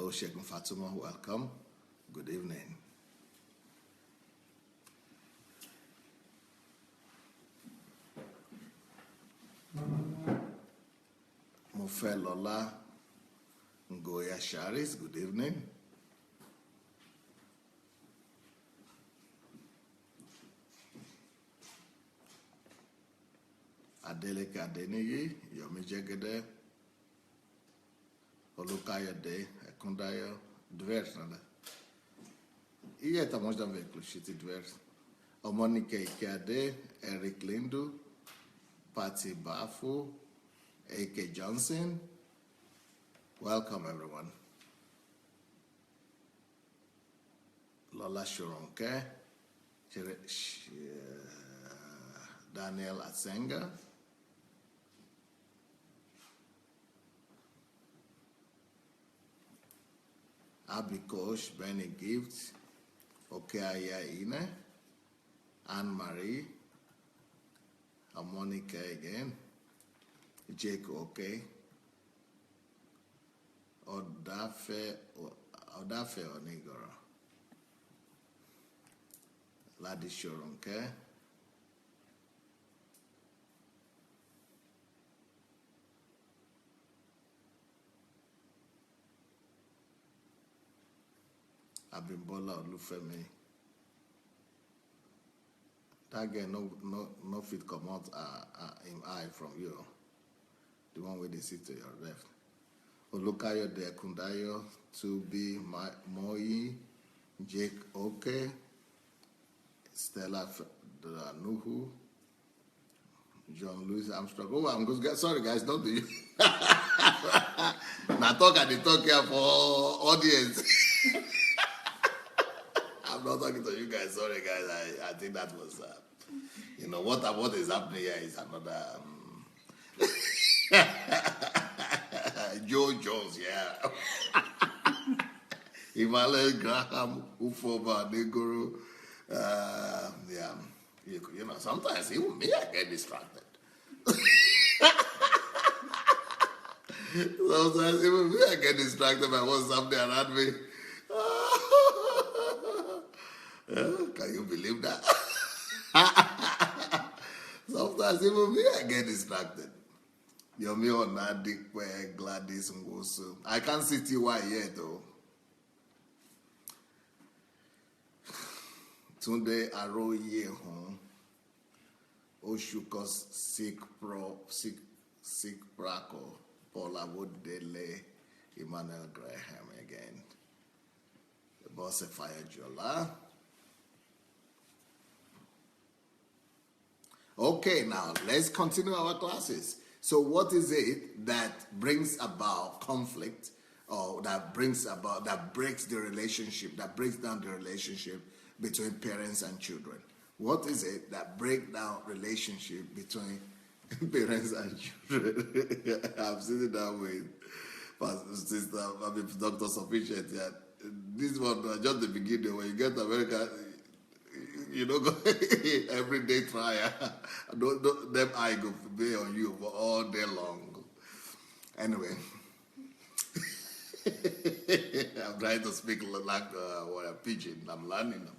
Hello, Sheikh Fatima. Welcome. Good evening. Mofelola Ngoya Sharis. Good evening. Adeleke Adeniyi, Yomi Jegede, Olukayode, Ekundayo, Dvers, nada. Iye estamos dando inclusive Dvers. Omonike Ikeade, Eric Lindu, Patty Bafu, A.K. Johnson. Welcome, everyone. Lola Shoronke, Daniel Atsenga, Abikosh, Benny Gift, Okeaya Ine, Anne-Marie, Monica again, Jake Oke, Odafe Onigoro, Ladi Shoronke, Abimbola Olufemi. That guy no fit come out him eye from you. The one where they sit to your left. Olukayo de Kundayo, 2B Moi, Jake Oke, Stella Nuhu, John Louis Armstrong. Oh, I'm good. Sorry guys, don't do you. Now talk and they talk here for audience. I'm not talking to you guys. Sorry, guys. I think that was, what is happening here is another Joe Jones, yeah. Emmanuel Graham, Ufoba, Negoro. Yeah, sometimes even me, I get distracted. Sometimes even me, I get distracted by what's happening around me. Can you believe that? Sometimes even me, I get distracted. Yomi Onadikwe, Gladys Ngosu. I can't see TY yet though. Tunde Aroye Hon. Oshukos Sik Prako. Paula Woodele. Emmanuel Graham again. The boss of Fire Jola. Okay, now let's continue our classes. So what is it that brings about conflict, or that breaks the relationship, that breaks down the relationship between parents and children? What is it that breaks down relationship between parents and children? I'm sitting down with Sister, Dr. Sufficient. Yeah. This one, just the beginning, when you get to America, everyday trial. Them I go be on you for all day long. Anyway, I'm trying to speak like a pigeon. I'm learning.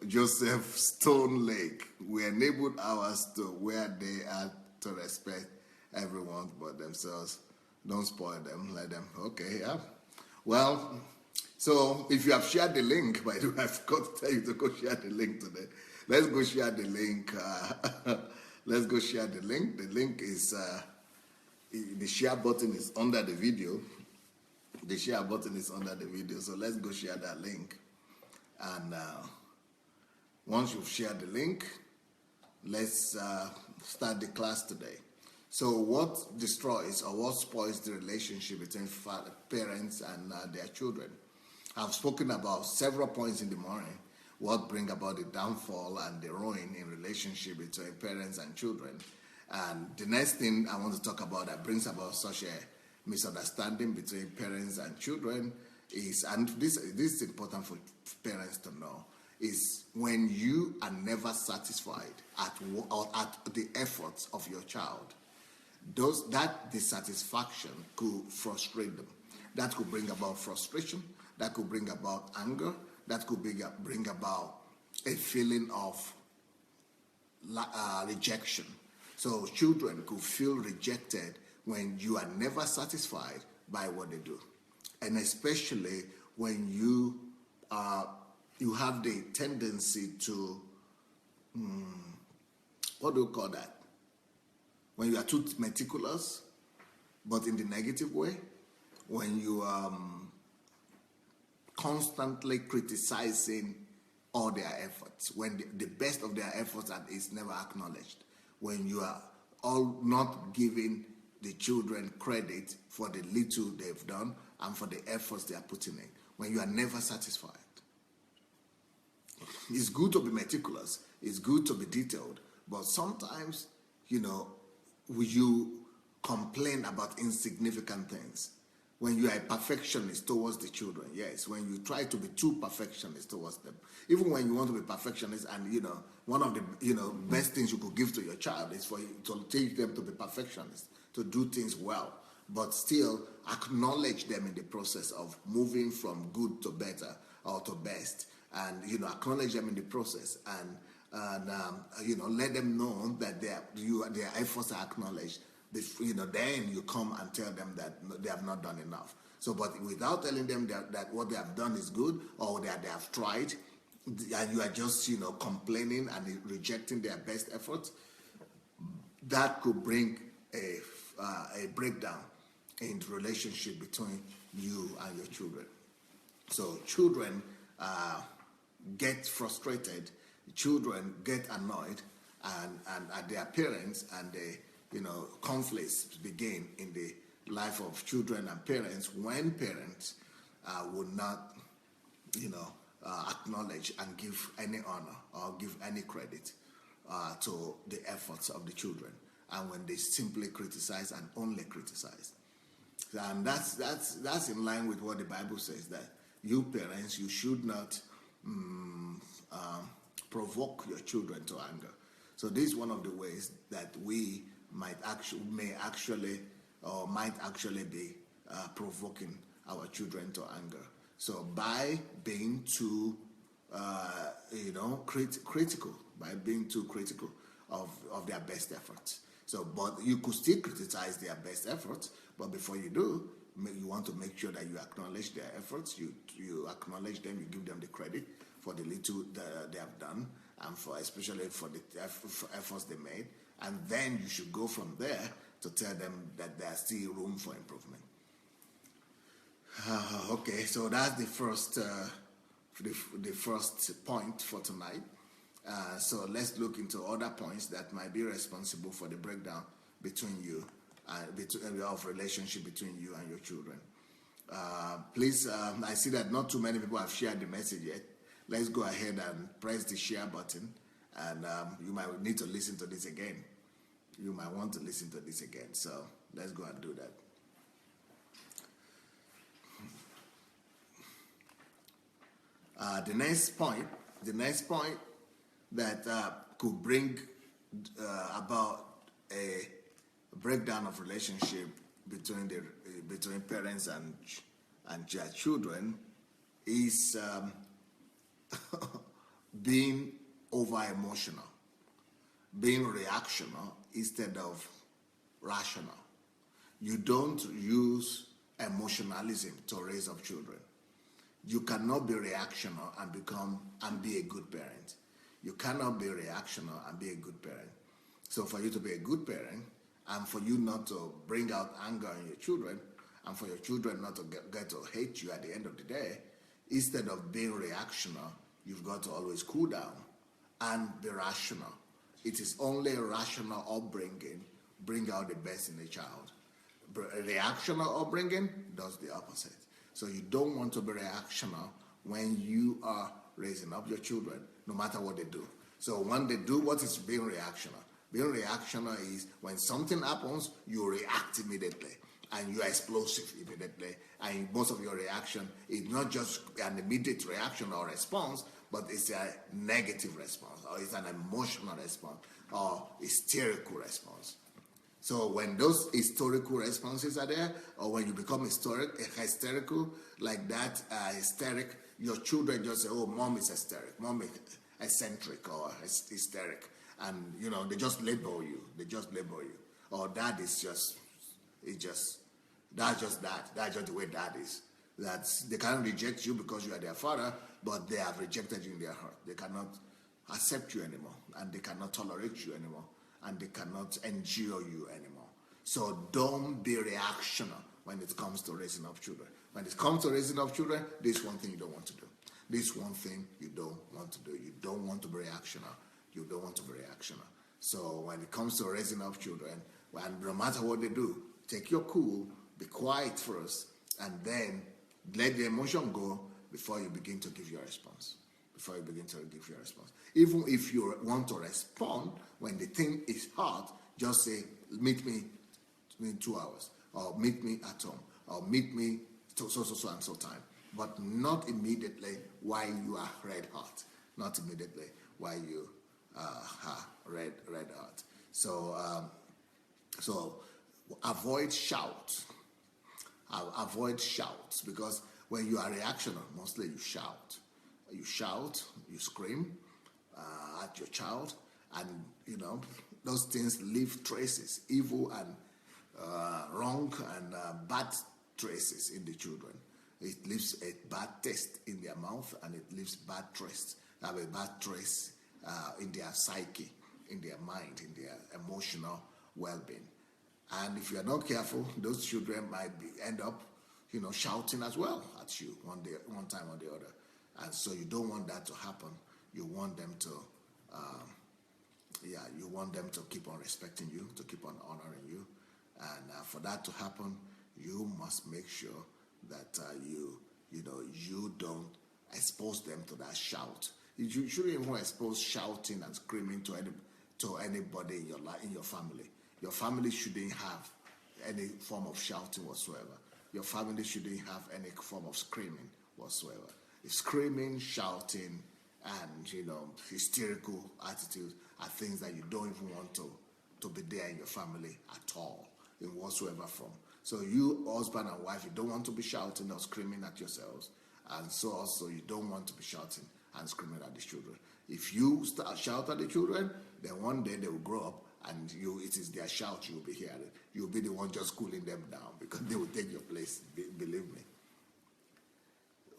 Joseph Stone Lake. We enabled ours to where they are to respect everyone but themselves. Don't spoil them. Let them. Okay, yeah. Well. So, if you have shared the link, by the way, I forgot to tell you to go share the link today. Let's go share the link. Let's go share the link. The link is, the share button is under the video. The share button is under the video. So, let's go share that link. And once you've shared the link, let's start the class today. So, what destroys or what spoils the relationship between parents and their children? I've spoken about several points in the morning, what bring about the downfall and the ruin in relationship between parents and children. And the next thing I want to talk about that brings about such a misunderstanding between parents and children is, and this is important for parents to know, is when you are never satisfied at the efforts of your child, that dissatisfaction could frustrate them. That could bring about frustration, that could bring about anger, that could bring about a feeling of rejection. So children could feel rejected when you are never satisfied by what they do, and especially when you have the tendency to what do you call that? When you are too meticulous, but in the negative way. When you constantly criticizing all their efforts, when the best of their efforts is never acknowledged, when you are all not giving the children credit for the little they've done and for the efforts they are putting in, when you are never satisfied. It's good to be meticulous, it's good to be detailed, but sometimes, you complain about insignificant things. When you are a perfectionist towards the children, yes, when you try to be too perfectionist towards them, even when you want to be perfectionist, and one of the best things you could give to your child is for you to teach them to be perfectionists, to do things well, but still acknowledge them in the process of moving from good to better or to best, and acknowledge them in the process, and let them know that their efforts are acknowledged. Then you come and tell them that they have not done enough. So, but without telling them that what they have done is good, or that they have tried, and you are just complaining and rejecting their best efforts, that could bring a breakdown in the relationship between you and your children. So children get frustrated, children get annoyed, and at their parents, and they conflicts begin in the life of children and parents when parents would not, acknowledge and give any honor or give any credit to the efforts of the children, and when they simply criticize and only criticize. And that's in line with what the Bible says, that you parents, you should not provoke your children to anger. So this is one of the ways that we might actually be provoking our children to anger. So by being too, critical, by being too critical of their best efforts. So, but you could still criticize their best efforts, but before you do, you want to make sure that you acknowledge their efforts, you acknowledge them, you give them the credit for the little that they have done, and especially for the efforts they made. And then you should go from there to tell them that there's still room for improvement. Okay, so that's the first point for tonight. So let's look into other points that might be responsible for the breakdown between you, of relationship between you and your children. Please, I see that not too many people have shared the message yet. Let's go ahead and press the share button, and you might need to listen to this again. You might want to listen to this again, so let's go and do that. The next point that could bring about a breakdown of relationship between parents and their children is being over emotional, being reactional instead of rational. You don't use emotionalism to raise up children. You cannot be reactional and be a good parent. You cannot be reactional and be a good parent. So for you to be a good parent, and for you not to bring out anger in your children, and for your children not to get to hate you at the end of the day, instead of being reactional, you've got to always cool down and be rational. It is only rational upbringing bring out the best in a child. Reactional upbringing does the opposite. So you don't want to be reactional when you are raising up your children, no matter what they do. So when they do what is being reactional? Being reactional is when something happens, you react immediately, and you are explosive immediately, and most of your reaction is not just an immediate reaction or response, but it's a negative response, or it's an emotional response, or hysterical response. So when those historical responses are there, or when you become hysterical like that, hysteric, your children just say, "Oh, mom is hysteric, mom is eccentric or hysteric," and they just label you. They just label you. Or dad is just, that's just that. That's just the way dad is. They cannot reject you because you are their father, but they have rejected you in their heart. They cannot accept you anymore, and they cannot tolerate you anymore, and they cannot endure you anymore. So don't be reactional when it comes to raising up children. When it comes to raising up children, this is one thing you don't want to do. This is one thing you don't want to do. You don't want to be reactional. You don't want to be reactional. So when it comes to raising up children, no matter what they do, take your cool, be quiet first, and then let the emotion go before you begin to give your response. Before you begin to give your response. Even if you want to respond when the thing is hot, just say, "Meet me in 2 hours," or "Meet me at home," or "Meet me so and so time." But not immediately while you are red hot. Not immediately while you are red hot. So avoid shouts. Avoid shouts, because when you are reactional, mostly you shout. You scream at your child, and those things leave traces, evil and wrong and bad traces in the children. It leaves a bad taste in their mouth, and it leaves bad trace. Have a bad trace in their psyche, in their mind, in their emotional well-being. And if you are not careful, those children might end up, shouting as well at you one time or the other. And so you don't want that to happen. You want them to, keep on respecting you, to keep on honoring you. And for that to happen, you must make sure that you don't expose them to that shout. You shouldn't even expose shouting and screaming to anybody in your family. Your family shouldn't have any form of shouting whatsoever. Your family shouldn't have any form of screaming whatsoever. If screaming, shouting, and hysterical attitudes are things that you don't even want to be there in your family at all, in whatsoever form. So you, husband and wife, you don't want to be shouting or screaming at yourselves, and so also you don't want to be shouting and screaming at the children. If you shout at the children, then one day they will grow up, and it is their shout you will be hearing. You'll be the one just cooling them down, because they will take your place, believe me.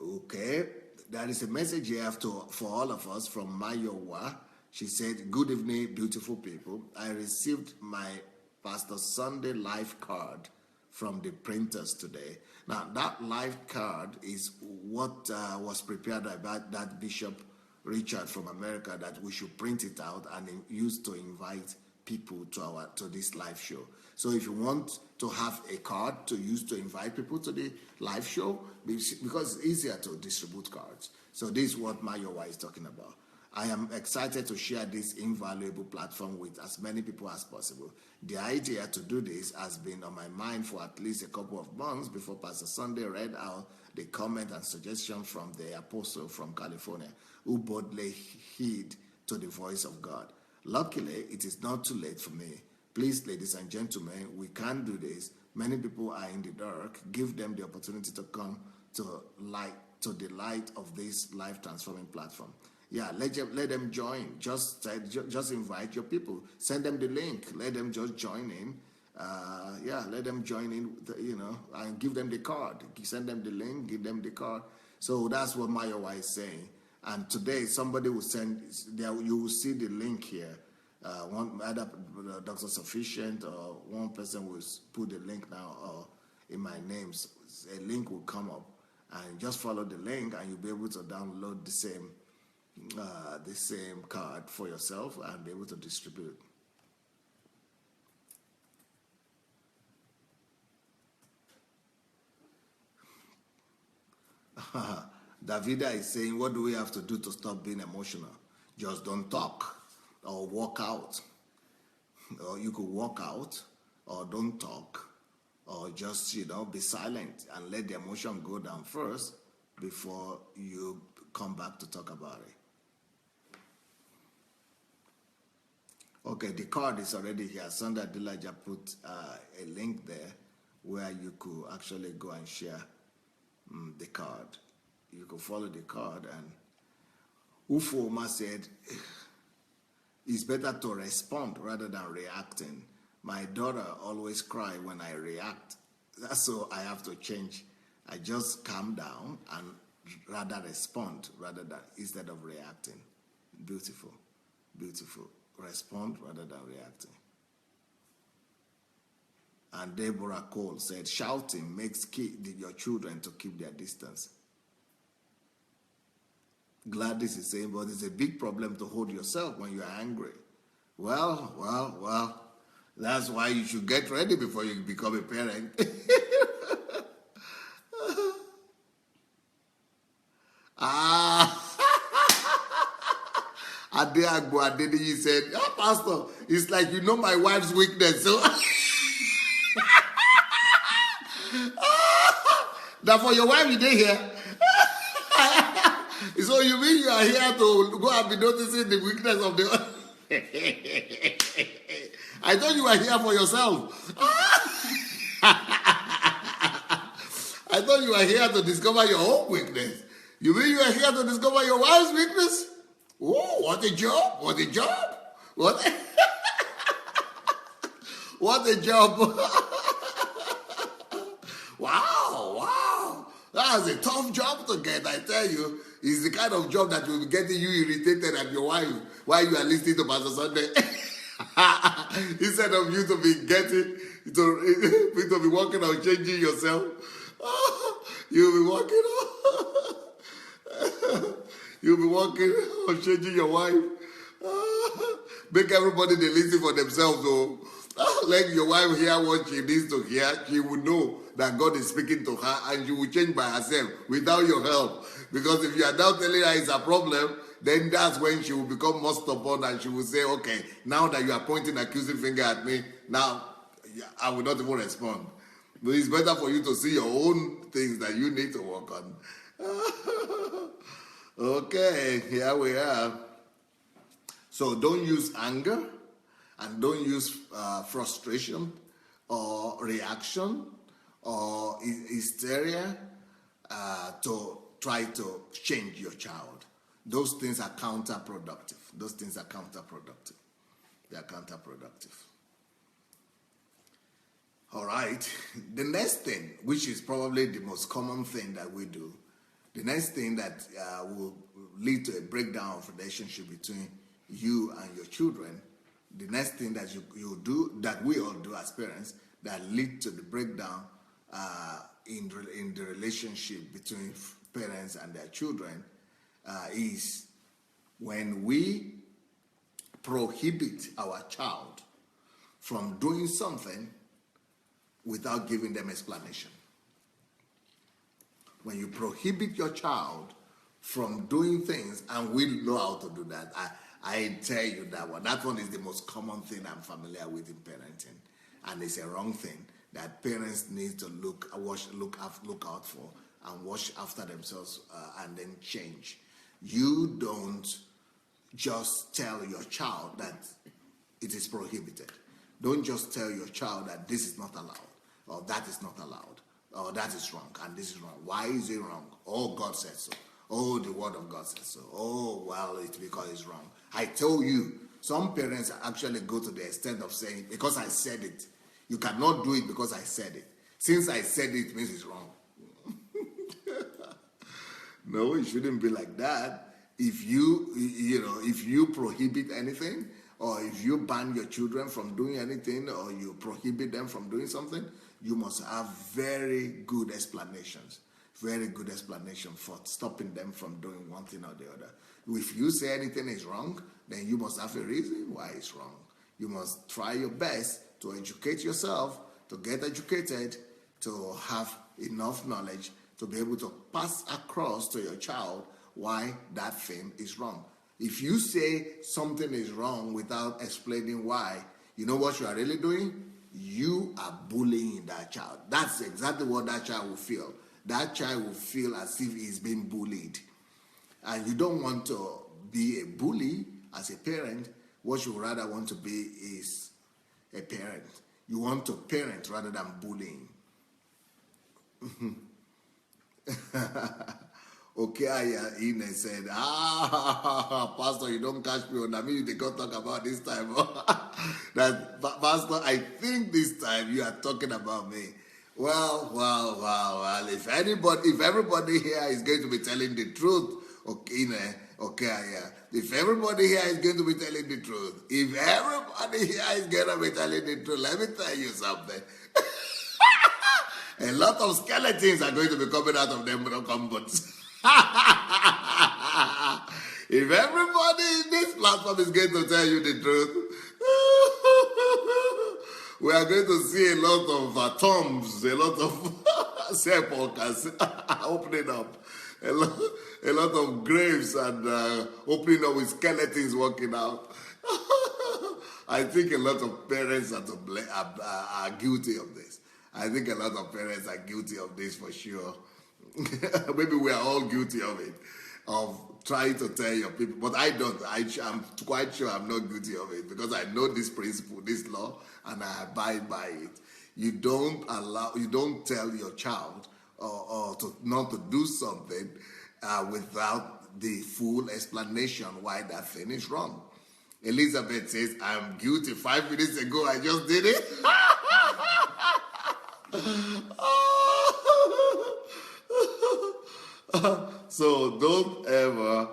Okay, there is a message here for all of us from Mayowa. She said, "Good evening, beautiful people. I received my Pastor Sunday life card from the printers today." Now, that life card is what was prepared by that Bishop Richard from America, that we should print it out and use to invite people to this live show. So if you want to have a card to use to invite people to the live show, because it's easier to distribute cards. So this is what Mayowa is talking about. I am excited to share this invaluable platform with as many people as possible. The idea to do this has been on my mind for at least a couple of months before Pastor Sunday read out the comment and suggestion from the apostle from California, who boldly heed to the voice of God. Luckily, it is not too late for me. Please, ladies and gentlemen, we can do this. Many people are in the dark. Give them the opportunity to come to the light of this life-transforming platform. Yeah, let them join. Just invite your people. Send them the link. Let them just join in. Let them join in, and give them the card. Send them the link, give them the card. So that's what Mayowa is saying. And today, somebody will you will see the link here. Either Dr. Sufficient or one person will put the link now, or in my name, a link will come up. And just follow the link, and you'll be able to download the same card for yourself and be able to distribute. Davida is saying, what do we have to do to stop being emotional? Just don't talk or walk out. Or you could walk out or don't talk, or just, be silent and let the emotion go down first before you come back to talk about it. Okay, the card is already here. Sandra Dilaja put a link there where you could actually go and share the card. You could follow the card, and Ufoma said, it's better to respond rather than reacting. My daughter always cry when I react. So I have to change. I just calm down and rather respond instead of reacting. Beautiful, beautiful. Respond rather than reacting. And Deborah Cole said, shouting makes your children to keep their distance. Gladys is saying, but it's a big problem to hold yourself when you're angry. Well, that's why you should get ready before you become a parent. Adeagbo Adedeyi said, Pastor, it's like you know my wife's weakness. So that for your wife you did here. So you mean you are here to go and be noticing the weakness of the I thought you were here for yourself. I thought you were here to discover your own weakness. You mean you are here to discover your wife's weakness? Oh, what a job! What a job! What a job! Wow! That's a tough job to get, I tell you. It's the kind of job that will be getting you irritated at your wife while you are listening to Pastor Sunday. Instead of you to be to be working on changing yourself, you'll be working on changing your wife. Make everybody they listen for themselves, though. Let your wife hear what she needs to hear. She will know that God is speaking to her, and she will change by herself without your help. Because if you are now telling her it's a problem, then that's when she will become more stubborn, and she will say, okay, now that you are pointing accusing finger at me, now I will not even respond. But it's better for you to see your own things that you need to work on. Okay, here we are. So don't use anger and don't use frustration or reaction or hysteria to try to change your child. Those things are counterproductive. They are counterproductive. All right. The next thing, which is probably the most common thing that we do, the next thing that will lead to a breakdown of relationship between you and your children, the next thing that you do, that we all do as parents, that lead to the breakdown in the relationship between parents and their children is when we prohibit our child from doing something without giving them explanation. When you prohibit your child from doing things, and we know how to do that, I tell you that one. That one is the most common thing I'm familiar with in parenting, and it's a wrong thing that parents need to look out for and watch after themselves and then change. You don't just tell your child that it is prohibited. Don't just tell your child that this is not allowed, or that is not allowed, or that is wrong, and this is wrong. Why is it wrong? Oh, God said so. Oh, the word of God says so. Oh, well, it's because it's wrong. I tell you, some parents actually go to the extent of saying, because I said it, you cannot do it because I said it. Since I said it, it means it's wrong. No, it shouldn't be like that. If you prohibit anything, or if you ban your children from doing anything, or you prohibit them from doing something, you must have very good explanations for stopping them from doing one thing or the other. If you say anything is wrong, then you must have a reason why it's wrong. You must try your best to educate yourself, to get educated, to have enough knowledge to be able to pass across to your child why that thing is wrong. If you say something is wrong without explaining why, you know what you are really doing? You are bullying that child. That's exactly what that child will feel. That child will feel as if he's being bullied. And you don't want to be a bully as a parent, What you rather want to be is a parent. You want to parent rather than bullying. Okay, Ine said, Pastor, you don't catch me on. I mean, they can't talk about this time. Pastor, I think this time you are talking about me. Well. If everybody here is going to be telling the truth, okay, if everybody here is going to be telling the truth, let me tell you something. A lot of skeletons are going to be coming out of them cupboards. If everybody in this platform is going to tell you the truth, we are going to see a lot of tombs, a lot of sepulchres opening up, a lot of graves and opening up with skeletons walking out. I think a lot of parents are guilty of this. I think a lot of parents are guilty of this for sure. Maybe we are all guilty of it, of trying to tell your people. But I don't. I'm quite sure I'm not guilty of it because I know this principle, this law, and I abide by it. You don't tell your child or not to do something without the full explanation why that thing is wrong. Elizabeth says, I'm guilty. 5 minutes ago, I just did it. So don't ever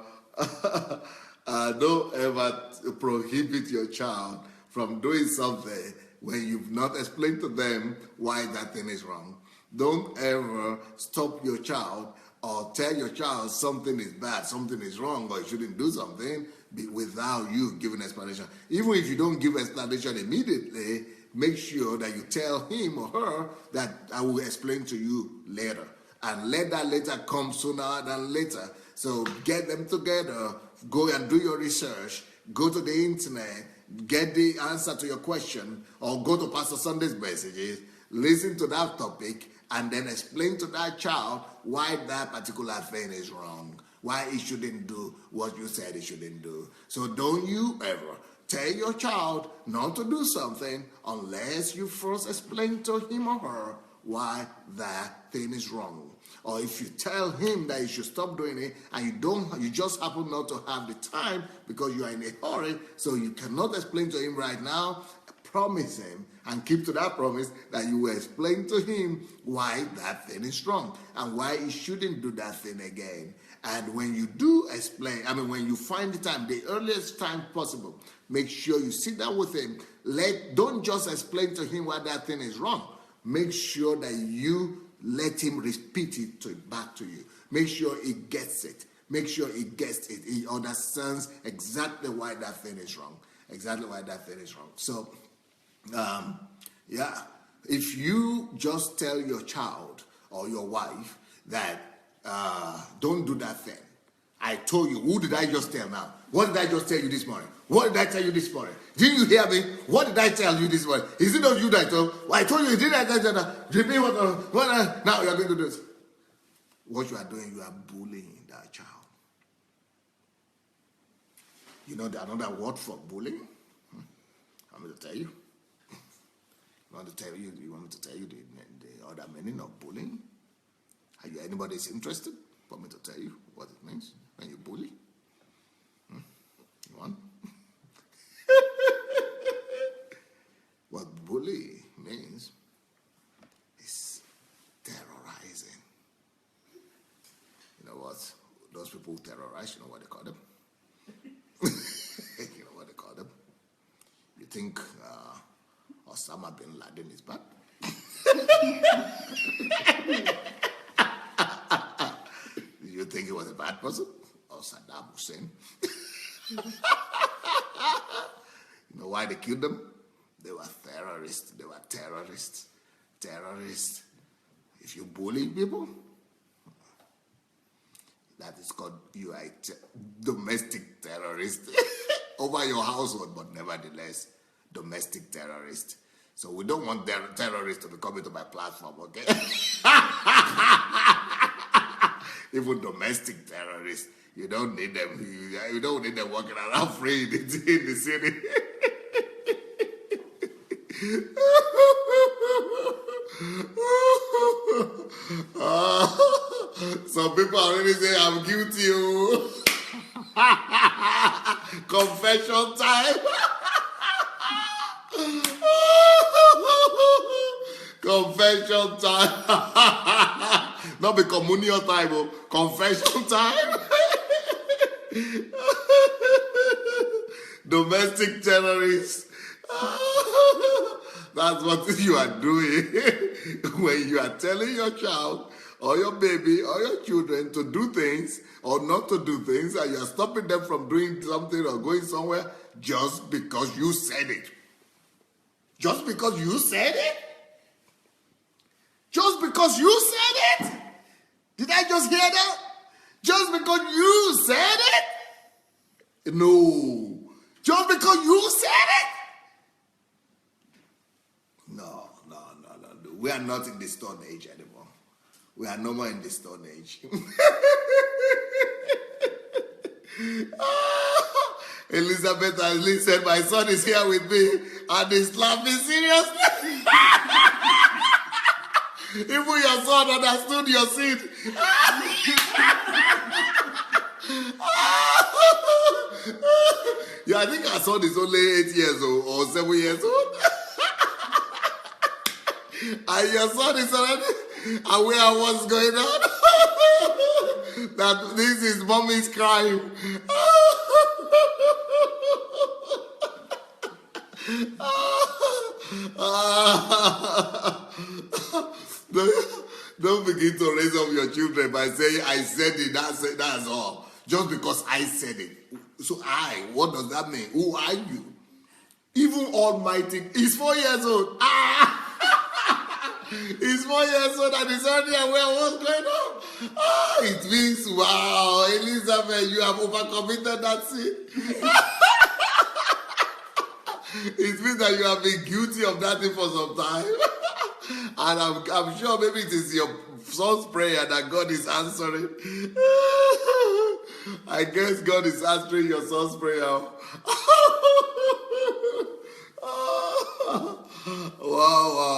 prohibit your child from doing something when you've not explained to them why that thing is wrong. Don't ever stop your child or tell your child something is bad, something is wrong, or you shouldn't do something without you giving explanation. Even if you don't give explanation immediately, make sure that you tell him or her that I will explain to you later. And let that later come sooner than later. So get them together, go and do your research, go to the internet, get the answer to your question, or go to Pastor Sunday's messages, listen to that topic, and then explain to that child why that particular thing is wrong, why it shouldn't do what you said it shouldn't do. So don't you ever tell your child not to do something unless you first explain to him or her why that thing is wrong. Or if you tell him that he should stop doing it and you just happen not to have the time because you are in a hurry, so you cannot explain to him right now, promise him and keep to that promise that you will explain to him why that thing is wrong and why he shouldn't do that thing again. And when you do explain, when you find the time, the earliest time possible, make sure you sit down with him. Don't just explain to him why that thing is wrong. Make sure that you let him repeat it back to you. Make sure he gets it. Make sure he gets it. He understands exactly why that thing is wrong. Exactly why that thing is wrong. So, if you just tell your child or your wife that don't do that thing. I told you, who did I just tell now? What did I just tell you this morning? What did I tell you this morning? Didn't you hear me? What did I tell you this morning? Is it not you that I told? Well, I told you, didn't I tell you that? Repeat what now you're going to do this. What you are doing, you are bullying that child. You know another word for bullying? I'm going to tell you. You want me to tell you the other meaning of bullying? Anybody is interested for me to tell you what it means when you bully? You want? What bully means is terrorizing. You know what? Those people who terrorize, you know what they call them? You know what they call them? You think Osama bin Laden is bad? You think he was a bad person? Or Saddam Hussein? You know why they killed them? They were terrorists. They were terrorists. Terrorists. If you bully people, that is called you are a domestic terrorist over your household, but nevertheless, domestic terrorist. So we don't want terrorists to be coming to my platform, okay? Even domestic terrorists, you don't need them. You don't need them walking around free in the city. Some people already say I'm guilty. Oh. Confession time. Confession time. Not be communion time, oh. Confession time. Domestic terrorists. That's what you are doing when you are telling your child or your baby or your children to do things or not to do things, and you are stopping them from doing something or going somewhere just because you said it. Just because you said it? Just because you said it? Did I just hear that? Just because you said it? No. Just because you said it? No. We are not in the Stone Age anymore. We are no more in the Stone Age. Elizabeth Ali said, my son is here with me and he's laughing seriously. Even your son understood your seed. Yeah, I think our son is only 8 years old or 7 years old. And your son is already aware of what's going on. That this is mommy's crime. Don't begin to raise up your children by saying, I said it, that's all. Just because I said it. So what does that mean? Who are you? Even Almighty, he's 4 years old. He's 4 years old and he's already aware of what's going on. It means, wow, Elizabeth, you have overcommitted that sin. It means that you have been guilty of that thing for some time. And I'm sure maybe it is your son's prayer that God is answering. I guess God is answering your son's prayer. Wow.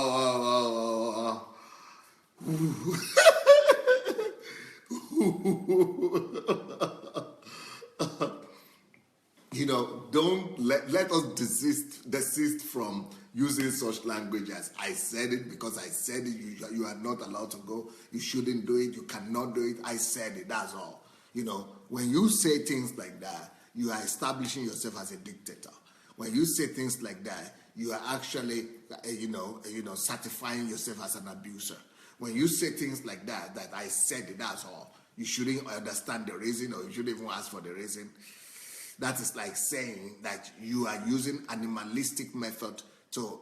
Don't let us desist from using such language as I said it because I said it. You are not allowed to go. You shouldn't do it. You cannot do it. I said it. That's all. When you say things like that, you are establishing yourself as a dictator. When you say things like that, you are actually, certifying yourself as an abuser. When you say things like that I said it, that's all. You shouldn't understand the reason, or you shouldn't even ask for the reason. That is like saying that you are using animalistic method to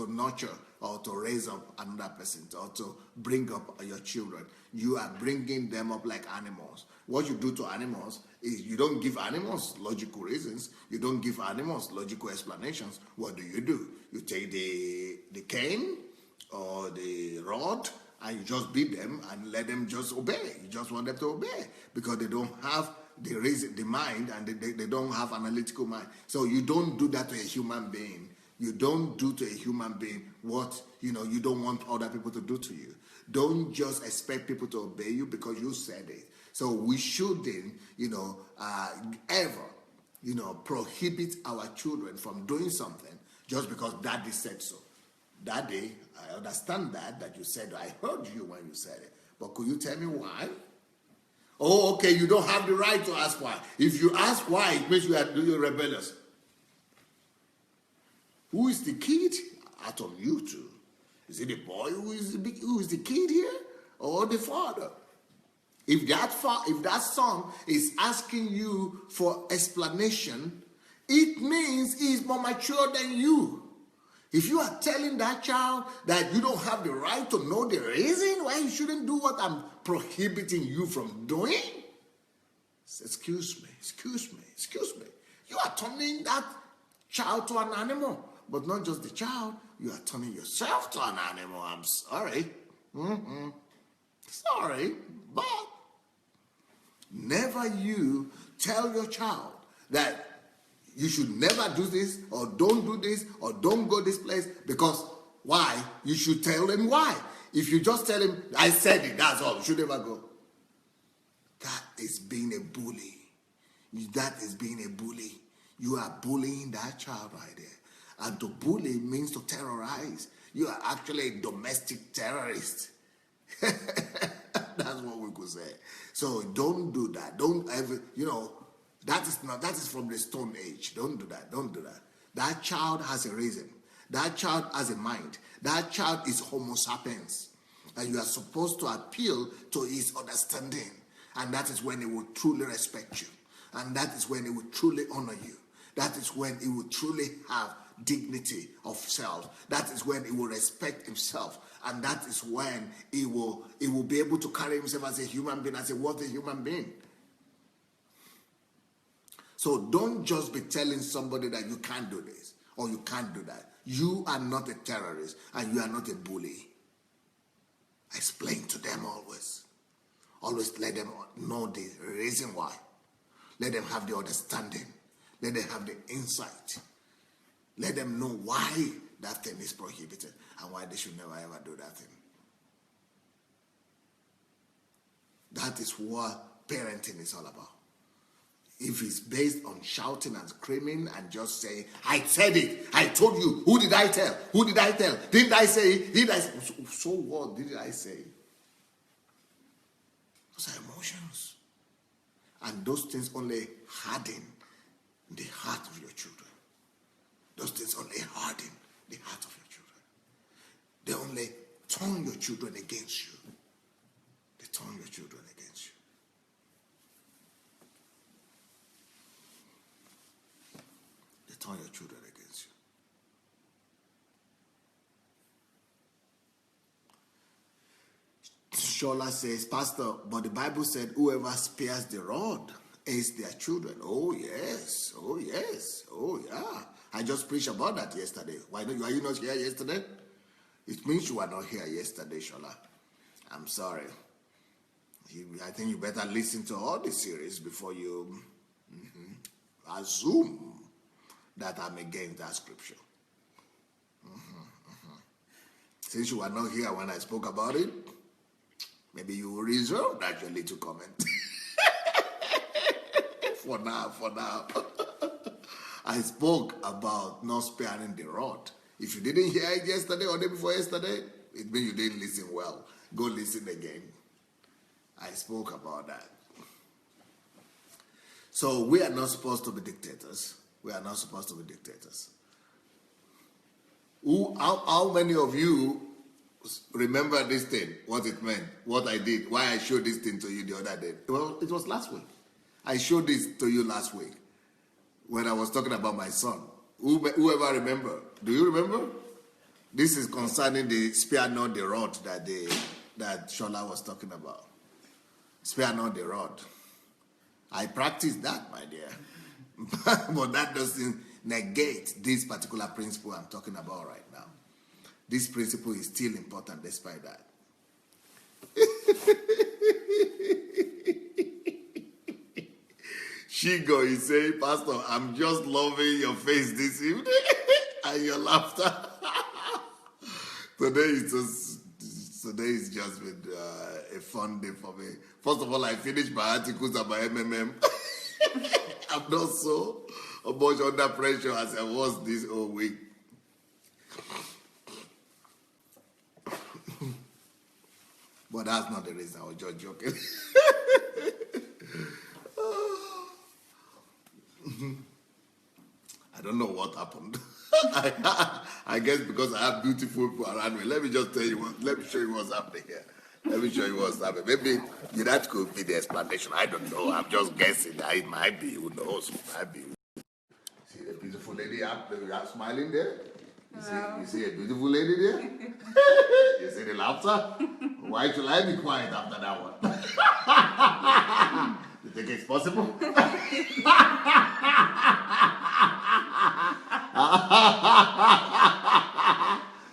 nurture or to raise up another person or to bring up your children. You are bringing them up like animals. What you do to animals is you don't give animals logical reasons. You don't give animals logical explanations. What do? You take the cane or the rod and you just beat them and let them just obey. You just want them to obey because they don't have the mind and they don't have analytical mind. So you don't do that to a human being. You don't do to a human being what you don't want other people to do to you. Don't just expect people to obey you because you said it. So we shouldn't, ever, prohibit our children from doing something just because daddy said so. Daddy, I understand that you said, I heard you when you said it. But could you tell me why? Oh, okay, you don't have the right to ask why. If you ask why, it means you are doing rebellious. Who is the kid? Out of you two. Is it the boy who is the kid here? Or the father? If that son is asking you for explanation, it means he's more mature than you. If you are telling that child that you don't have the right to know the reason why you shouldn't do what I'm prohibiting you from doing, excuse me. You are turning that child to an animal. But not just the child, you are turning yourself to an animal. I'm sorry. Sorry, but Never you tell your child that you should never do this, or don't do this, or don't go this place, because why? You should tell him why. If you just tell him, I said it, that's all, you should never go. That is being a bully. That is being a bully. You are bullying that child right there. And to bully means to terrorize. You are actually a domestic terrorist. That's what we could say. So don't do that. Don't ever, that is from the Stone Age. Don't do that. Don't do that. That child has a reason. That child has a mind. That child is Homo sapiens. And you are supposed to appeal to his understanding. And that is when he will truly respect you. And that is when he will truly honor you. That is when he will truly have dignity of self. That is when he will respect himself. And that is when he will be able to carry himself as a human being, as a worthy human being. So don't just be telling somebody that you can't do this or you can't do that. You are not a terrorist and you are not a bully. Explain to them always. Always let them know the reason why. Let them have the understanding. Let them have the insight. Let them know why that thing is prohibited and why they should never ever do that thing. That is what parenting is all about. If it's based on shouting and screaming and just saying, I said it, I told you, who did I tell? Who did I tell? Didn't I say it? Did I say? So what did I say? Those are emotions. And those things only harden the heart of your children. Those things only harden the heart of your children. They only turn your children against you. They turn your children against you. They turn your children against you. Shola says, Pastor, but the Bible said whoever spares the rod is their children. Oh yes, oh yes, oh yeah. I just preached about that yesterday. Why are you not here yesterday? It means you were not here yesterday, Shola. I'm sorry. I think you better listen to all the series before you assume that I'm against that scripture. Since you were not here when I spoke about it, maybe you will reserve that your little comment. For now. I spoke about not sparing the rod. If you didn't hear it yesterday or the day before yesterday, it means you didn't listen well. Go listen again. I spoke about that. So we are not supposed to be dictators. We are not supposed to be dictators. How many of you remember this thing, what it meant, what I did, why I showed this thing to you the other day? Well, it was last week. I showed this to you last week when I was talking about my son. Whoever remember? Do you remember? This is concerning the spare not the rod that Shola was talking about. Spare not the rod. I practiced that, my dear. But that doesn't negate this particular principle I'm talking about right now. This principle is still important despite that. Shigo is saying, Pastor, I'm just loving your face this evening and your laughter. Today is just been a fun day for me. First of all, I finished my articles about MMM. I'm not so much under pressure as I was this whole week. But that's not the reason. I was just joking. I don't know what happened. I guess because I have beautiful people around me. Let me just tell you let me show you what's happening here. Let me show you what's happening. Maybe that could be the explanation. I don't know. I'm just guessing. It might be. Who knows? It might be. See the beautiful lady up there smiling there? You see a beautiful lady there? You see the laughter? Why should I be quiet after that one? You think it's possible?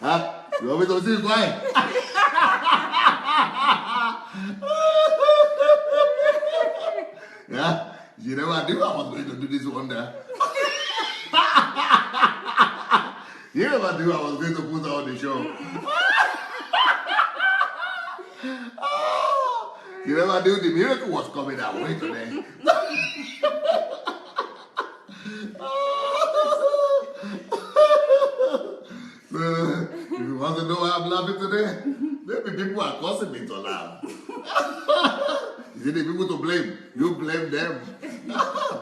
Huh? You want me to be quiet? huh? You never knew I was going to do this wonder. You never knew I was going to put on the show. You never knew the miracle was coming our way today. So, if you want to know why I'm laughing today, maybe people are causing me to laugh. You see the people to blame. You blame them.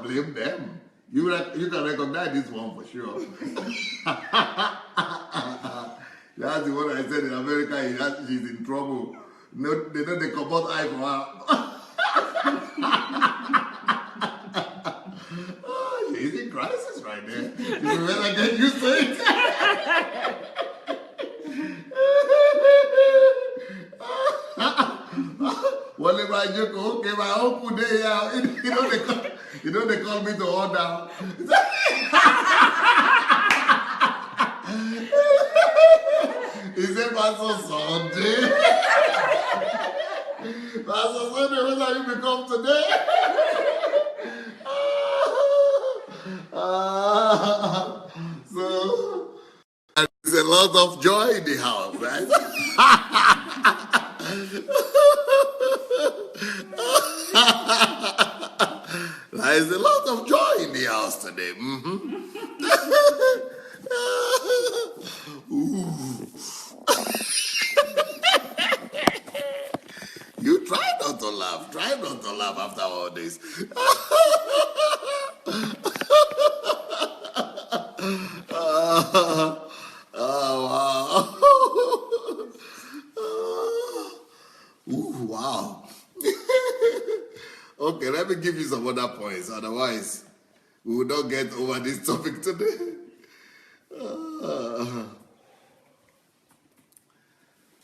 Blame them. You can recognize this one for sure. That's the one I said in America. She's in trouble. No, they know they come out eye for her. She's in crisis right there. You better get used to it. Whenever I joke, okay, my uncle there, you know they call me to order. He said, Pastor Sunday. Pastor Sunday, what have you become today? So, there's a lot of joy in the house, right? There's a lot of joy in the house today. You try not to laugh. Try not to laugh after all this. Wow. Wow. Okay, let me give you some other points. Otherwise, we will not get over this topic today.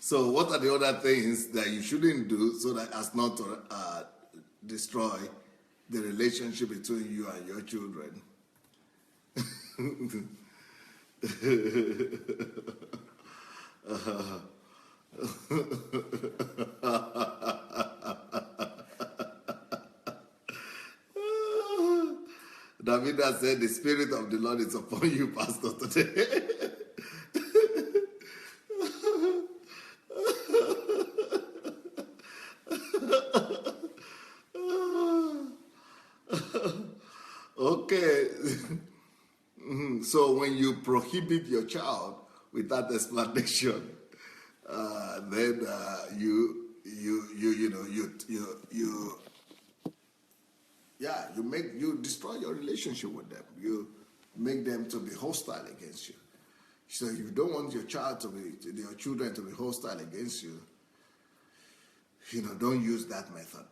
So what are the other things that you shouldn't do so that as not to destroy the relationship between you and your children? Davida said, the Spirit of the Lord is upon you, Pastor, today. Okay. So when you prohibit your child without explanation, then you destroy your relationship with them. You make them to be hostile against you. So if you don't want your children to be hostile against you, don't use that method.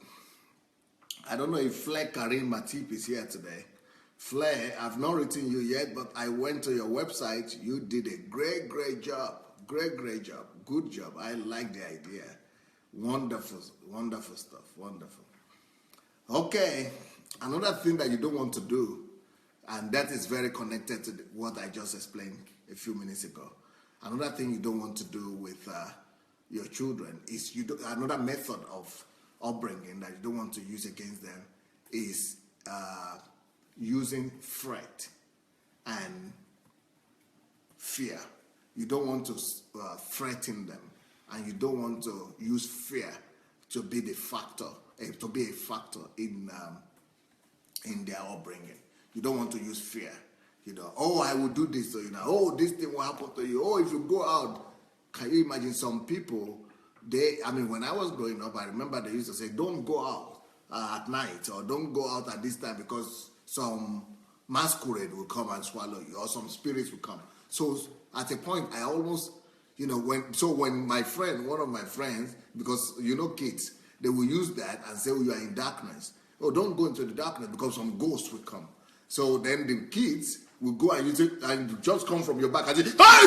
I don't know if Flair Karim Matip is here today. Flair, I've not written you yet, but I went to your website. You did a great job. Great job. Good job. I like the idea. Wonderful stuff. Wonderful. Okay, another thing that you don't want to do, and that is very connected to what I just explained a few minutes ago. Another thing you don't want to do with your children is another method of upbringing that you don't want to use against them is using threat and fear. You don't want to threaten them, and you don't want to use fear to be a factor in their upbringing. You don't want to use fear. I will do this to you now. This thing will happen to you. If you go out, can you imagine some people? When I was growing up, I remember they used to say, don't go out at night, or don't go out at this time because some masquerade will come and swallow you, or some spirits will come. So at a point, I almost, when one of my friends, because kids, they will use that and say, you are in darkness. Don't go into the darkness because some ghosts will come. So then the kids will go and use it and just come from your back and say, hey!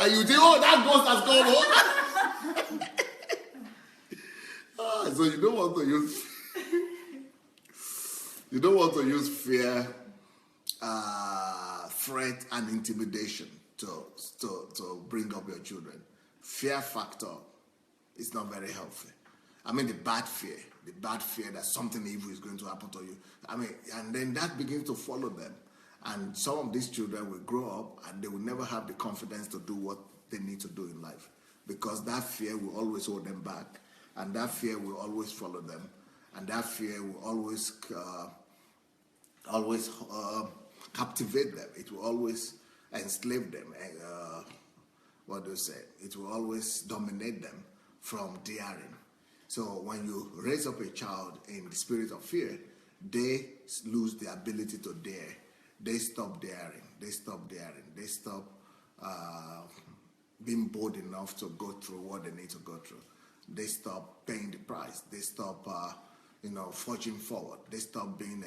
And you think, that ghost has gone home. So you don't want to use fear, threat, and intimidation to bring up your children. fear factor is not very healthy. I mean, the bad fear that something evil is going to happen to you. I mean, and then that begins to follow them. And some of these children will grow up and they will never have the confidence to do what they need to do in life, because that fear will always hold them back, and that fear will always follow them, and that fear will always captivate them. It will always enslave them. What do you say? It will always dominate them from daring. So when you raise up a child in the spirit of fear, they lose the ability to dare. They stop daring. They stop being bold enough to go through what they need to go through. They stop paying the price. They stop, forging forward. They stop being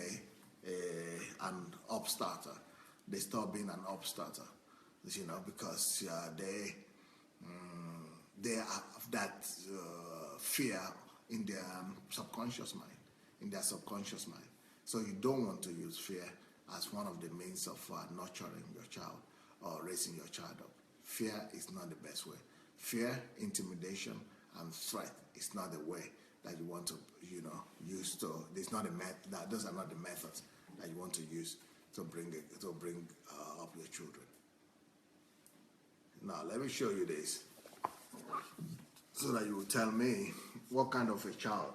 an upstarter. They stop being an upstarter, because they have that fear in their subconscious mind. So you don't want to use fear as one of the means of nurturing your child or raising your child up. Fear is not the best way. Fear, intimidation, and threat is not the way that you want to, use to. Those are not the methods that you want to use to bring up your children. Now, let me show you this, so that you will tell me what kind of a child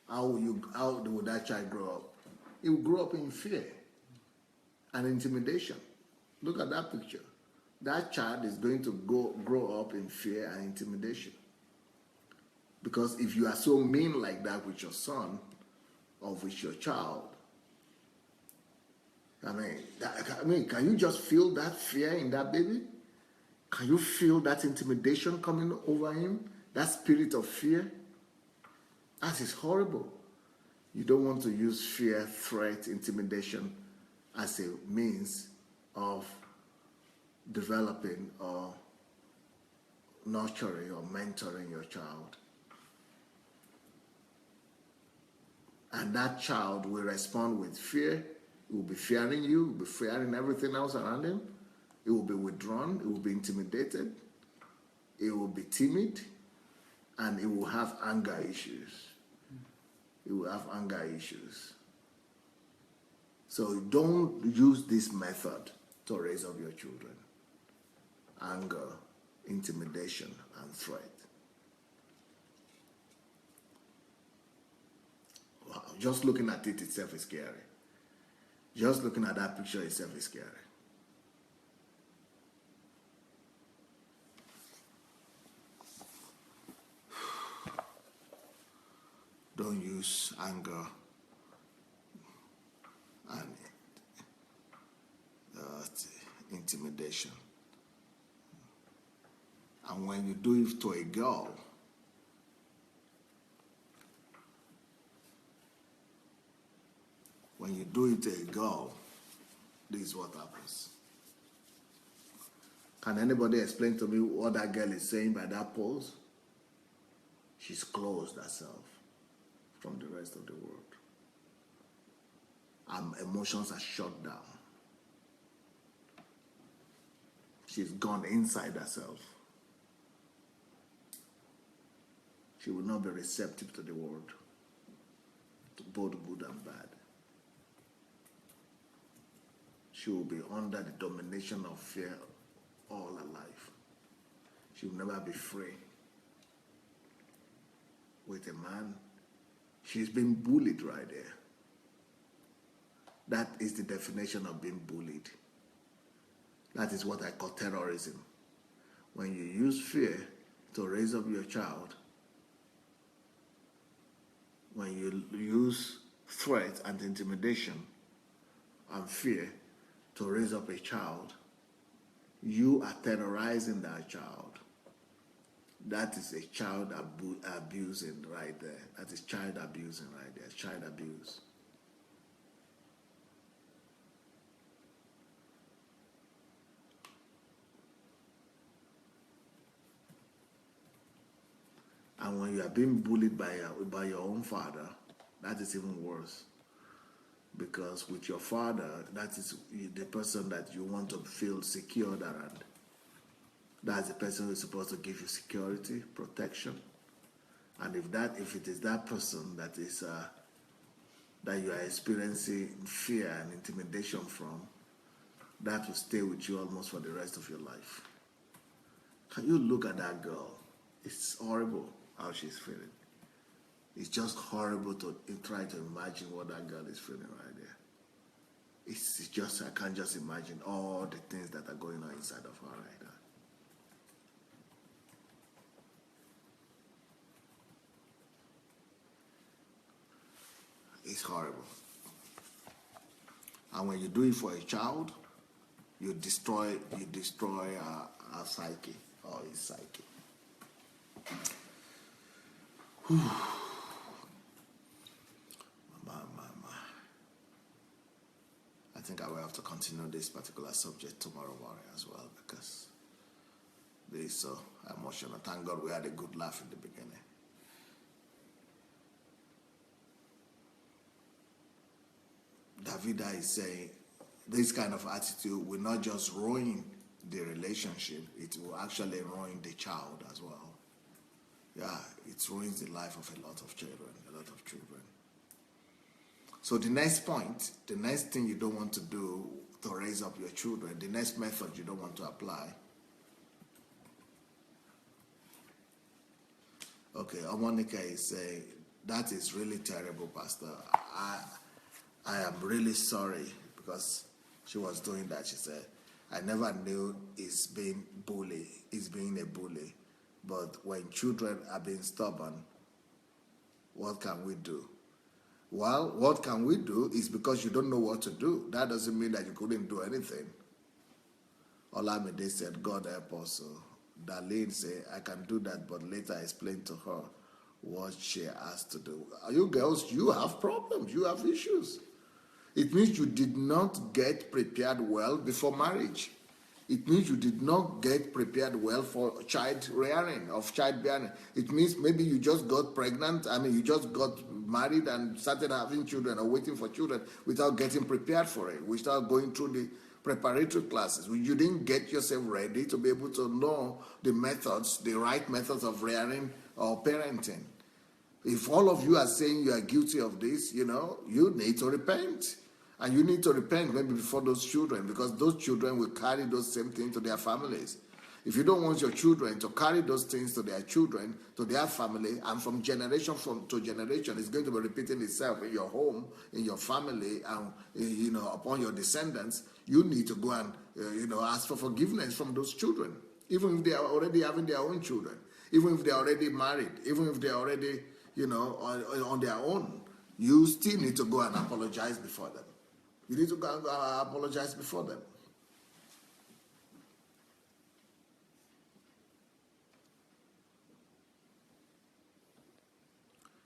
how would that child grow up? He will grow up in fear and intimidation. Look at that picture. That child is going to grow up in fear and intimidation. Because if you are so mean like that with your son or with your child, can you just feel that fear in that baby? Can you feel that intimidation coming over him? That spirit of fear? That is horrible. You don't want to use fear, threat, intimidation as a means of developing or nurturing or mentoring your child. And that child will respond with fear. He will be fearing you, he will be fearing everything else around him. He will be withdrawn, he will be intimidated, he will be timid, and he will have anger issues. So don't use this method to raise up your children. Anger, intimidation, and threat. Wow, just looking at it itself is scary. Just looking at that picture itself is scary. Don't use anger and intimidation. And when you do it to a girl, this is what happens. Can anybody explain to me what that girl is saying by that pose? She's closed herself from the rest of the world. Emotions are shut down. She's gone inside herself. She will not be receptive to the world, to both good and bad. She will be under the domination of fear all her life. She will never be free. With a man, she's been bullied right there. That is the definition of being bullied. That is what I call terrorism. When you use fear to raise up your child, when you use threat and intimidation and fear to raise up a child, you are terrorizing that child. That is a child abusing right there. That is child abusing right there. Child abuse. And when you are being bullied by your own father, that is even worse. Because with your father, that is the person that you want to feel secured around. That's the person who is supposed to give you security, protection. And if it is that person that is that you are experiencing fear and intimidation from, that will stay with you almost for the rest of your life. Can you look at that girl? It's horrible how she's feeling. It's just horrible to try to imagine what that girl is feeling right there. It's just, I can't just imagine all the things that are going on inside of her right now. It's horrible. And when you do it for a child, you destroy our psyche or his psyche. Whew. I think I will have to continue this particular subject tomorrow morning as well, because this is so emotional. Thank God we had a good laugh in the beginning. Davida is saying this kind of attitude will not just ruin the relationship, it will actually ruin the child as well. Yeah, it ruins the life of a lot of children. So the next point, the next thing you don't want to do to raise up your children, the next method you don't want to apply. Okay, Omonika is saying, that is really terrible, Pastor. I am really sorry, because she was doing that. She said, I never knew it's being a bully. But when children are being stubborn, what can we do? Well, what can we do is because you don't know what to do. That doesn't mean that you couldn't do anything. Olamide said, God help us. Darlene said, I can do that, but later explain to her what she has to do. You girls, you have problems. You have issues. It means you did not get prepared well before marriage. It means you did not get prepared well for child rearing, of childbearing. It means maybe you just got pregnant. You just got married and started having children or waiting for children without getting prepared for it, without going through the preparatory classes. You didn't get yourself ready to be able to know the methods, the right methods of rearing or parenting. If all of you are saying you are guilty of this, you need to repent. And you need to repent maybe before those children, because those children will carry those same things to their families. If you don't want your children to carry those things to their children, to their family, and from generation to generation, it's going to be repeating itself in your home, in your family, and upon your descendants, you need to go and ask for forgiveness from those children, even if they are already having their own children, even if they are already married, even if they are already on their own. You still need to go and apologize before them. You need to go and apologize before them.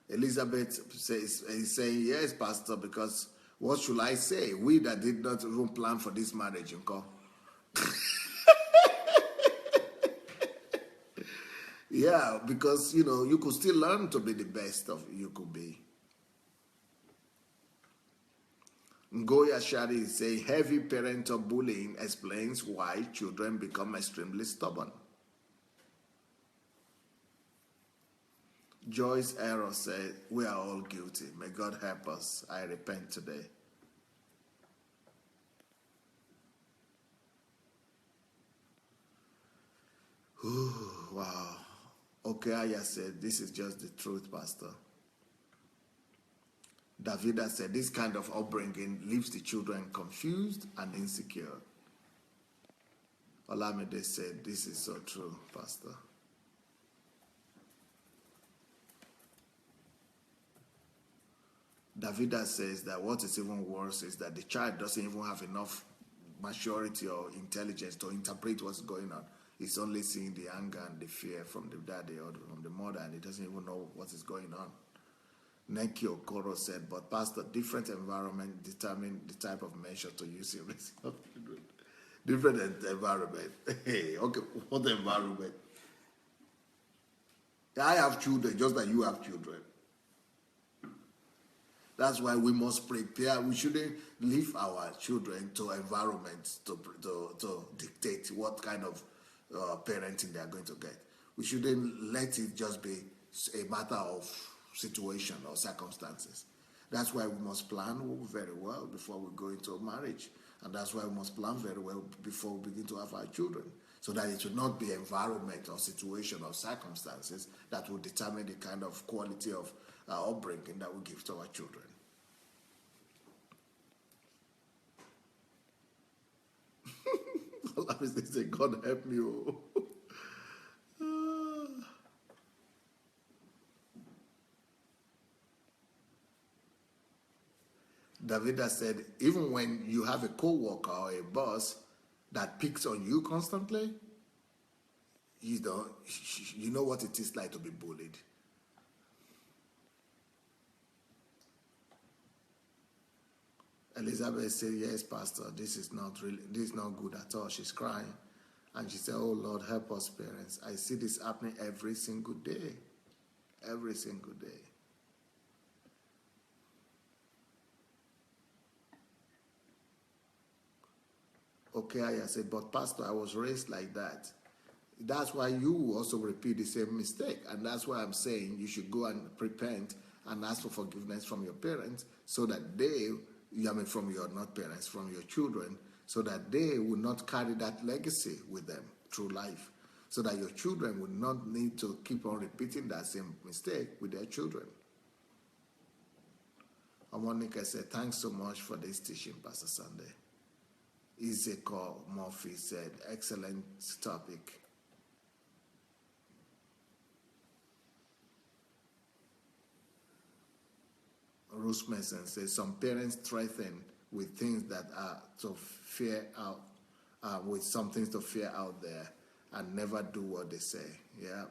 Elizabeth is saying, yes, Pastor, because what should I say? We that did not even plan for this marriage, Yeah, because, you could still learn to be the best of you could be. Ngoya Shari is saying, heavy parental bullying explains why children become extremely stubborn. Joyce Arrow said, we are all guilty. May God help us. I repent today. Ooh, wow. Okay, Aya said, this is just the truth, Pastor. Davida said, this kind of upbringing leaves the children confused and insecure. Olamide said, this is so true, Pastor. Davida says that what is even worse is that the child doesn't even have enough maturity or intelligence to interpret what's going on. He's only seeing the anger and the fear from the daddy or from the mother, and he doesn't even know what is going on. Neki Okoro said, but Pastor, different environment determine the type of measure to use in raising of children. Different environment. Hey, okay, what environment? I have children just like you have children. That's why we must prepare. We shouldn't leave our children to environments to dictate what kind of parenting they are going to get. We shouldn't let it just be a matter of situation or circumstances. That's why we must plan very well before we go into a marriage. And that's why we must plan very well before we begin to have our children. So that it will not be environment or situation or circumstances that will determine the kind of quality of upbringing that we give to our children. All I say, God help me. Davida said, even when you have a co-worker or a boss that picks on you constantly, you know what it is like to be bullied. Elizabeth said, yes, Pastor, this is not good at all. She's crying. And she said, oh, Lord, help us parents. I see this happening every single day. Every single day. Okay, I said, but Pastor, I was raised like that. That's why you also repeat the same mistake. And that's why I'm saying you should go and repent and ask for forgiveness from your parents so that they, from your, not parents, from your children, so that they will not carry that legacy with them through life. So that your children will not need to keep on repeating that same mistake with their children. Monica said, thanks so much for this teaching, Pastor Sunday. Ezekiel Murphy said, excellent topic. Bruce Mason says, some parents threaten with things that are to fear out, with some things to fear out there and never do what they say. Yeah.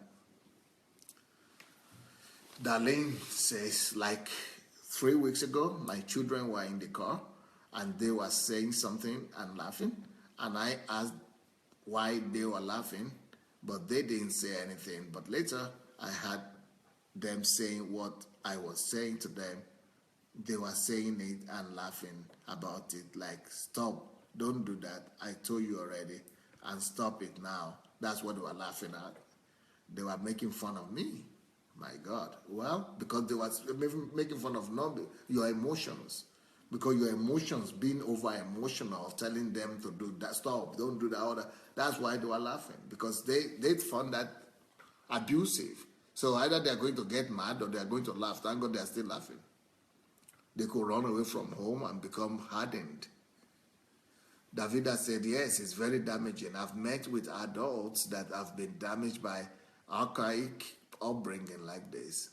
Darlene says, like 3 weeks ago, my children were in the car and they were saying something and laughing. And I asked why they were laughing, but they didn't say anything. But later, I had them saying what I was saying to them. They were saying it and laughing about it, like, stop, don't do that. I told you already, and stop it now. That's what they were laughing at. They were making fun of me. My God. Well, because they were making fun of your emotions. Because your emotions, being over-emotional, telling them to do that, stop, don't do that, all that. That's why they were laughing. Because they found that abusive. So either they're going to get mad or they're going to laugh. Thank God they're still laughing. They could run away from home and become hardened. Davida said, yes, it's very damaging. I've met with adults that have been damaged by archaic upbringing like this.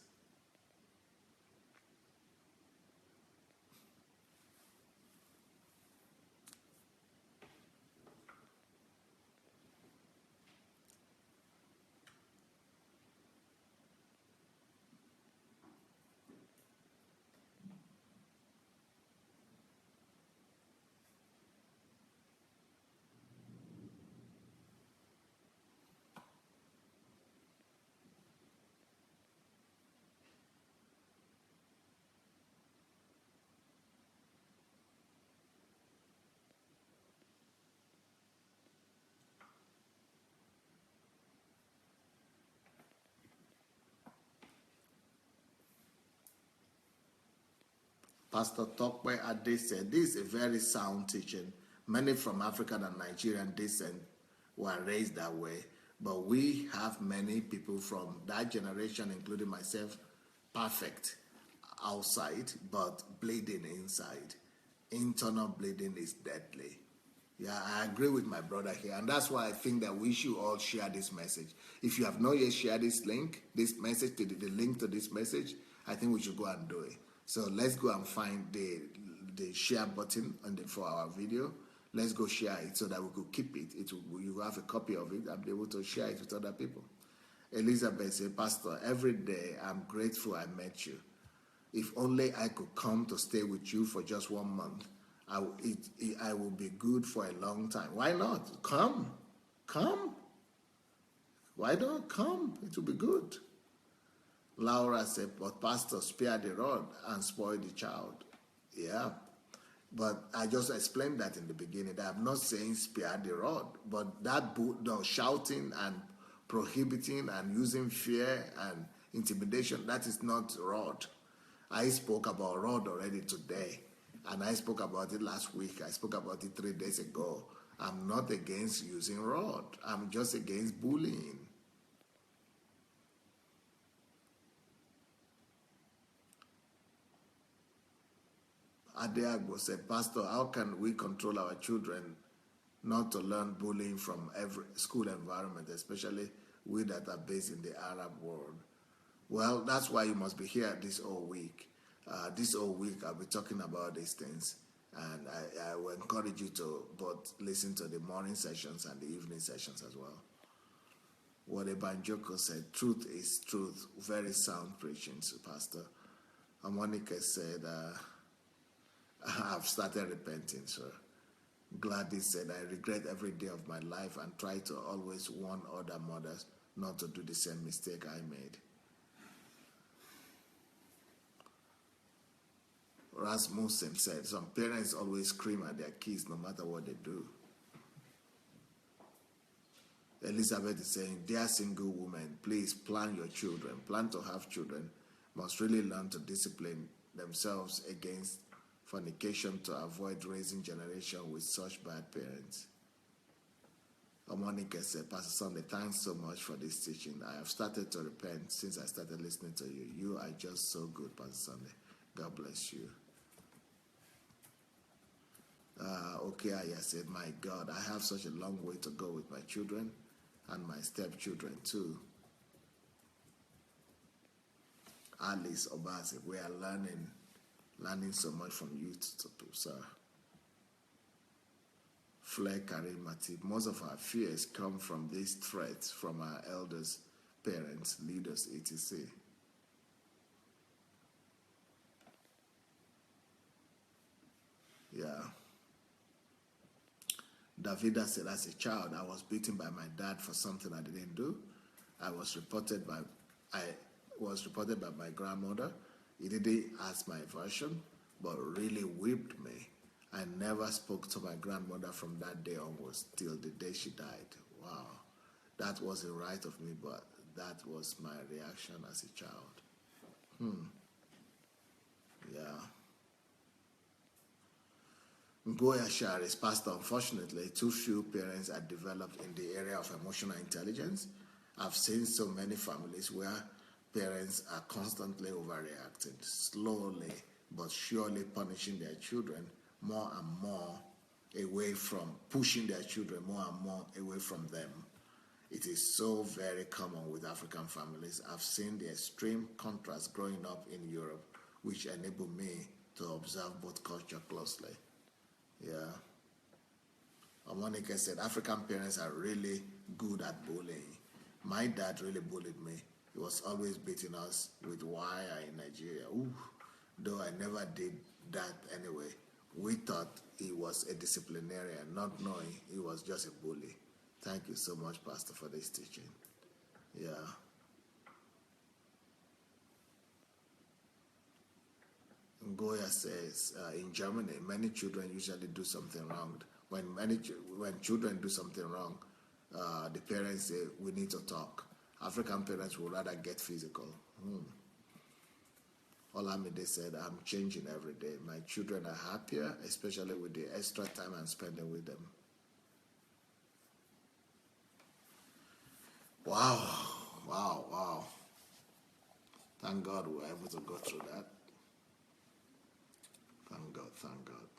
Pastor Tokwe Ade said, this is a very sound teaching. Many from African and Nigerian descent were raised that way, but we have many people from that generation, including myself, perfect outside, but bleeding inside. Internal bleeding is deadly. Yeah, I agree with my brother here, and that's why I think that we should all share this message. If you have not yet shared this message, the link to this message, I think we should go and do it. So let's go and find the share button for our video. Let's go share it so that we could keep it. You have a copy of it and be able to share it with other people. Elizabeth said, Pastor, every day I'm grateful I met you. If only I could come to stay with you for just 1 month, I will be good for a long time. Why not? Come. Why don't come? It will be good. Laura said, but Pastor, spare the rod and spoil the child. Yeah. But I just explained that in the beginning, that I'm not saying spare the rod, but that shouting and prohibiting and using fear and intimidation, that is not rod. I spoke about rod already today, and I spoke about it last week. I spoke about it 3 days ago. I'm not against using rod. I'm just against bullying. Adeagbo said, Pastor, how can we control our children not to learn bullying from every school environment, especially we that are based in the Arab world? Well, that's why you must be here this whole week. This whole week, I'll be talking about these things. And I will encourage you to both listen to the morning sessions and the evening sessions as well. What Ebanjoko said, truth is truth. Very sound preaching, Pastor. And Monica said, I've started repenting, sir. Gladys said, I regret every day of my life and try to always warn other mothers not to do the same mistake I made. Rasmussen said, some parents always scream at their kids no matter what they do. Elizabeth is saying, dear single women, please plan your children. Plan to have children. Must really learn to discipline themselves against fornication to avoid raising generation with such bad parents. Monica said, Pastor Sunday, thanks so much for this teaching. I have started to repent since I started listening to you. You are just so good, Pastor Sunday. God bless you. Okay, I said, my God, I have such a long way to go with my children and my stepchildren too. Alice Obase, we are learning so much from you, sir. Flair Karim Matip, most of our fears come from these threats from our elders, parents, leaders, etc. Yeah. Davida said, as a child, I was beaten by my dad for something I didn't do. I was reported by my grandmother. He didn't ask my version, but really whipped me. I never spoke to my grandmother from that day onwards till the day she died. Wow. That wasn't right of me, but that was my reaction as a child. Yeah. Goya Sharis, Pastor, unfortunately, too few parents are developed in the area of emotional intelligence. I've seen so many families where parents are constantly overreacting, slowly but surely punishing their children more and more away from, pushing their children more and more away from them. It is so very common with African families. I've seen the extreme contrast growing up in Europe, which enabled me to observe both culture closely. Yeah. Monica said, African parents are really good at bullying. My dad really bullied me. He was always beating us with wire in Nigeria. Ooh, though I never did that anyway. We thought he was a disciplinarian, not knowing he was just a bully. Thank you so much, Pastor, for this teaching. Yeah. Goya says, in Germany, many children usually do something wrong. When children do something wrong, the parents say, we need to talk. African parents would rather get physical. Olamide said, I'm changing every day. My children are happier, especially with the extra time I'm spending with them. Wow, wow, wow. Thank God we were able to go through that. Thank God, thank God.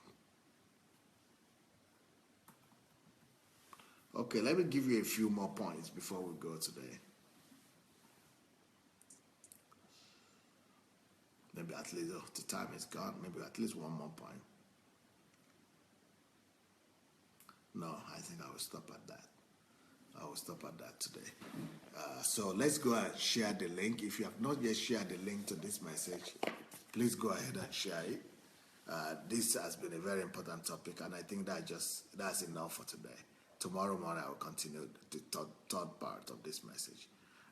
Okay, let me give you a few more points before we go today. Maybe at least, the time is gone, maybe at least one more point. No, I think I will stop at that. I will stop at that today. So let's go and share the link. If you have not yet shared the link to this message, please go ahead and share it. This has been a very important topic, and I think that's enough for today. Tomorrow morning I will continue the third part of this message.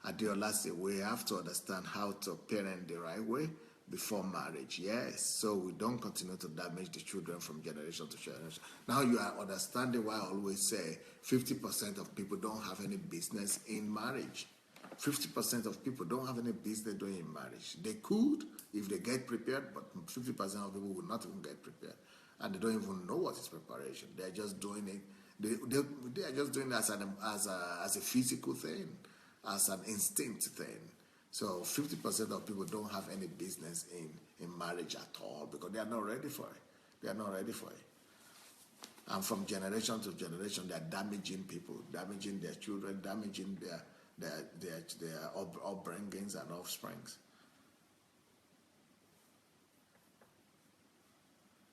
Adiola said, we have to understand how to parent the right way before marriage. Yes, so we don't continue to damage the children from generation to generation. Now you are understanding why I always say 50% of people don't have any business in marriage. 50% of people don't have any business doing in marriage. They could if they get prepared, but 50% of people will not even get prepared. And they don't even know what is preparation. They're just doing it. They are just doing it as a physical thing, as an instinct thing. So 50% of people don't have any business in marriage at all because they are not ready for it. They are not ready for it. And from generation to generation, they are damaging people, damaging their children, damaging their upbringings and offsprings.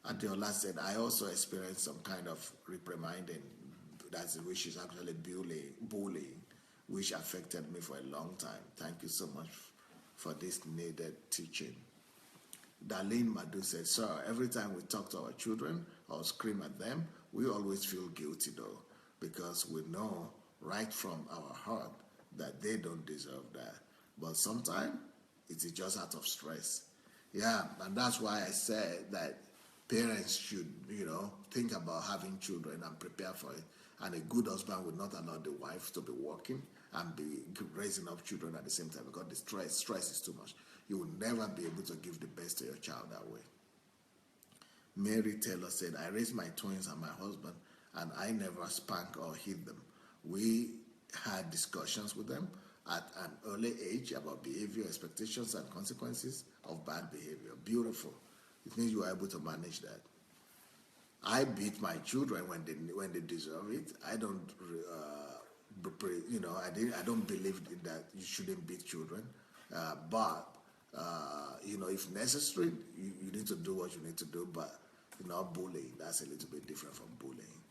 Adiola said, I also experienced some kind of reprimanding, which is actually bullying, which affected me for a long time. Thank you so much for this needed teaching. Darlene Madu said, sir, every time we talk to our children or scream at them, we always feel guilty though, because we know right from our heart that they don't deserve that. But sometimes it is just out of stress. Yeah, and that's why I said that parents should, think about having children and prepare for it. And a good husband would not allow the wife to be working and be raising up children at the same time because the stress is too much. You will never be able to give the best to your child that way. Mary Taylor said, I raised my twins and my husband, and I never spank or hit them. We had discussions with them at an early age about behavior, expectations, and consequences of bad behavior. Beautiful. It means you are able to manage that. I beat my children when they deserve it. I don't, I don't believe in that you shouldn't beat children, but if necessary, you need to do what you need to do. But bullying, that's a little bit different from bullying.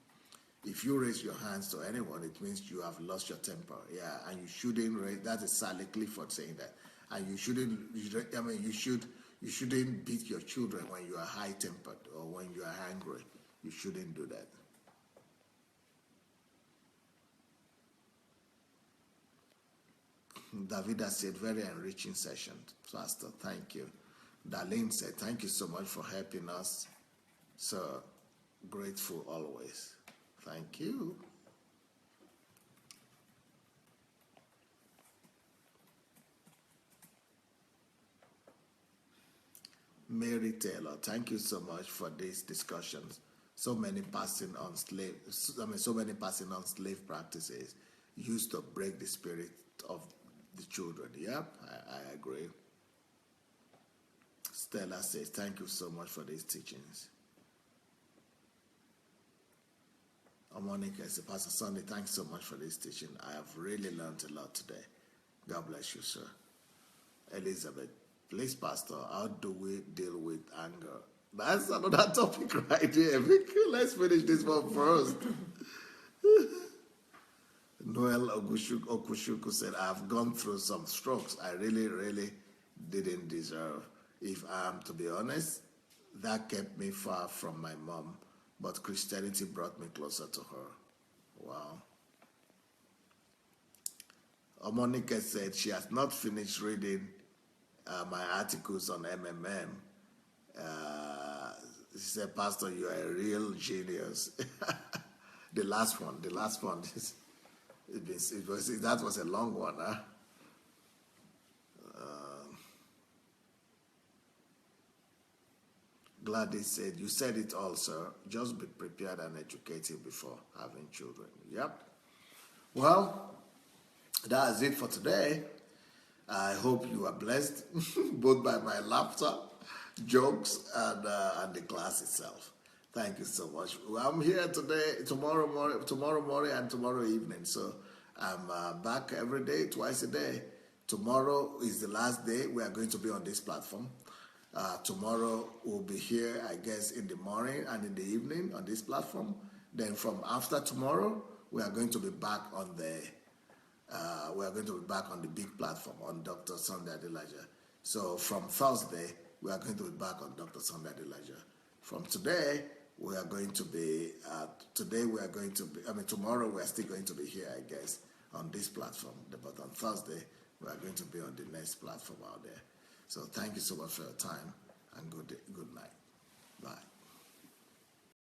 If you raise your hands to anyone, it means you have lost your temper. Yeah, and you shouldn't raise. That is Sally Clifford saying that. And you shouldn't. You shouldn't beat your children when you are high-tempered or when you are angry. You shouldn't do that. Davida said, very enriching session, Pastor. Thank you. Darlene said, thank you so much for helping us. So grateful always. Thank you. Mary Taylor, thank you so much for these discussions. So many passing on slave practices used to break the spirit of the children. Yep, I agree. Stella says, thank you so much for these teachings. Monica says, Pastor Sunday, thanks so much for this teaching. I have really learned a lot today. God bless you, sir. Elizabeth, please, Pastor, how do we deal with anger? That's another topic right here. Let's finish this one first. Noel Okushuku said, I've gone through some strokes I really, really didn't deserve. If I'm to be honest, that kept me far from my mom, but Christianity brought me closer to her. Wow. Monica said she has not finished reading my articles on MMM. She said, Pastor, you are a real genius. The last one, that was a long one, huh? Gladys said, you said it all, sir. Just be prepared and educated before having children. Yep. Well, that's it for today. I hope you are blessed, both by my laughter, jokes, and the class itself. Thank you so much. I'm here today, tomorrow morning, and tomorrow evening. So I'm back every day, twice a day. Tomorrow is the last day we are going to be on this platform. Tomorrow we'll be here, I guess, in the morning and in the evening on this platform. Then from after tomorrow, we are going to be back on the big platform on Dr. Sunday Adelaja. So from Thursday, we are going to be back on Dr. Sunday Adelaja. From today, tomorrow we are still going to be here, I guess, on this platform. But on Thursday, we are going to be on the next platform out there. So thank you so much for your time, and good night.